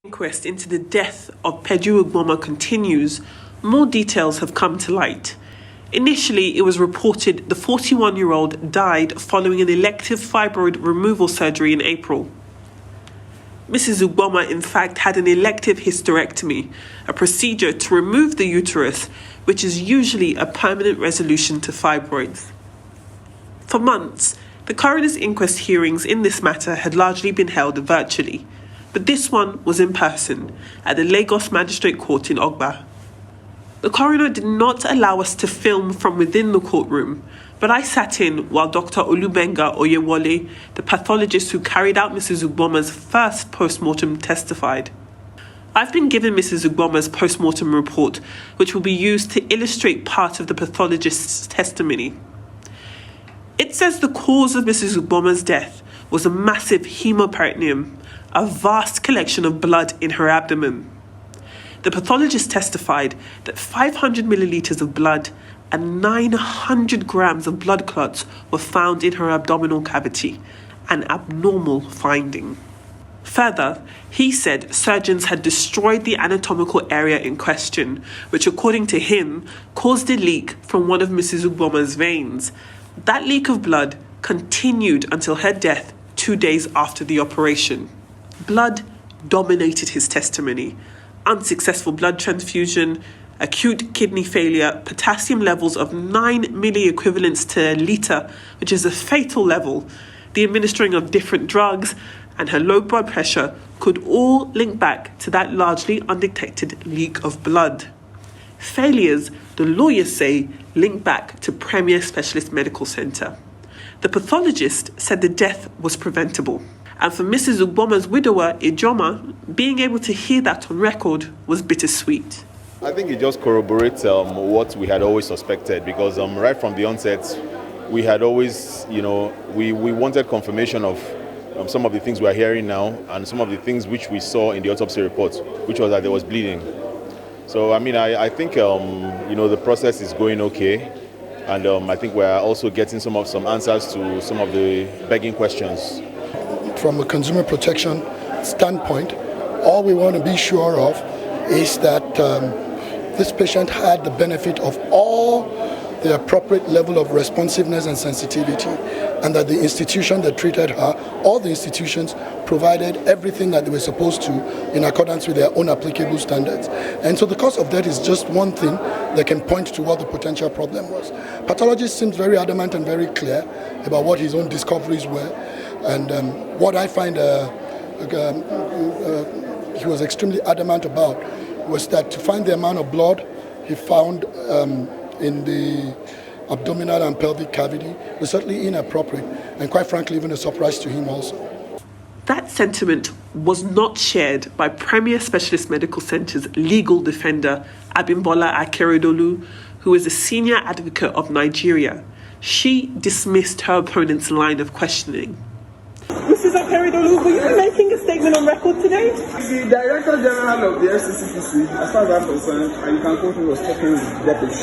Inquest into the death of Peju Ugboma continues, more details have come to light. Initially, it was reported the 41-year-old died following an elective fibroid removal surgery in April. Mrs. Ugboma, in fact, had an elective hysterectomy, a procedure to remove the uterus, which is usually a permanent resolution to fibroids. For months, the coroner's inquest hearings in this matter had largely been held virtually, but this one was in person at the Lagos Magistrate Court in Ogba. The coroner did not allow us to film from within the courtroom, but I sat in while Dr. Olubenga Oyewole, the pathologist who carried out Mrs. Ugboma's first post-mortem, testified. I've been given Mrs. Ugboma's post-mortem report, which will be used to illustrate part of the pathologist's testimony. It says the cause of Mrs. Ugboma's death was a massive hemoperitoneum, a vast collection of blood in her abdomen. The pathologist testified that 500 millilitres of blood and 900 grams of blood clots were found in her abdominal cavity, an abnormal finding. Further, he said surgeons had destroyed the anatomical area in question, which according to him caused a leak from one of Mrs. Ugboma's veins. That leak of blood continued until her death 2 days after the operation. Blood dominated his testimony. Unsuccessful blood transfusion, acute kidney failure, potassium levels of 9 milliequivalents to a litre, which is a fatal level, the administering of different drugs, and her low blood pressure could all link back to that largely undetected leak of blood. Failures, the lawyers say, link back to Premier Specialist Medical Centre. The pathologist said the death was preventable. And for Mrs. Ugboma's widower, Ijoma, being able to hear that on record was bittersweet. I think it just corroborates what we had always suspected, because right from the onset, we had always, we wanted confirmation of some of the things we are hearing now and some of the things which we saw in the autopsy report, which was that there was bleeding. So, I think, the process is going okay. And I think we're also getting some answers to some of the begging questions. From a consumer protection standpoint, all we want to be sure of is that this patient had the benefit of all the appropriate level of responsiveness and sensitivity, and that the institution that treated her, all the institutions, provided everything that they were supposed to in accordance with their own applicable standards. And so the cause of death is just one thing that can point to what the potential problem was. Pathologist seems very adamant and very clear about what his own discoveries were. And what I find he was extremely adamant about was that to find the amount of blood he found in the abdominal and pelvic cavity was certainly inappropriate, and quite frankly even a surprise to him also. That sentiment was not shared by Premier Specialist Medical Centre's legal defender, Abimbola Akeredolu, who is a senior advocate of Nigeria. She dismissed her opponent's line of questioning. Mrs. Akeredolu, will you be making a statement on record today? The Director General of the FCCPC, as far as I'm concerned, and you can quote me, was talking with the deputy,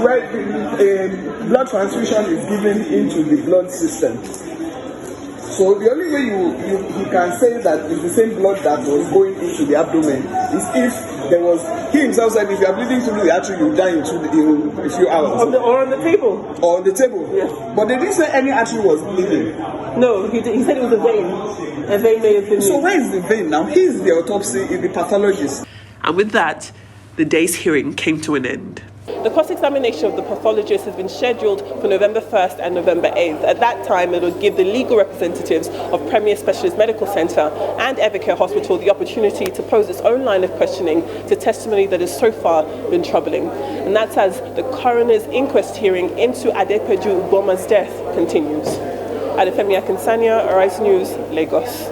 where blood transfusion is given into the blood system. So the only way you can say that it's the same blood that was going into the abdomen is if there was, he himself said, if you are bleeding through the artery, you die in a few hours. Or on the table. Or on the table. Yes. But they didn't say any artery was bleeding. No, he said it was a vein. A vein may have been. So where is the vein now? He is the autopsy, the pathologist. And with that, the day's hearing came to an end. The cross-examination of the pathologist has been scheduled for November 1st and November 8th. At that time, it will give the legal representatives of Premier Specialist Medical Centre and Evercare Hospital the opportunity to pose its own line of questioning to testimony that has so far been troubling. And that's as the coroner's inquest hearing into Peju Ugboma'S death continues. Adefemi Akinsanya, Arise News, Lagos.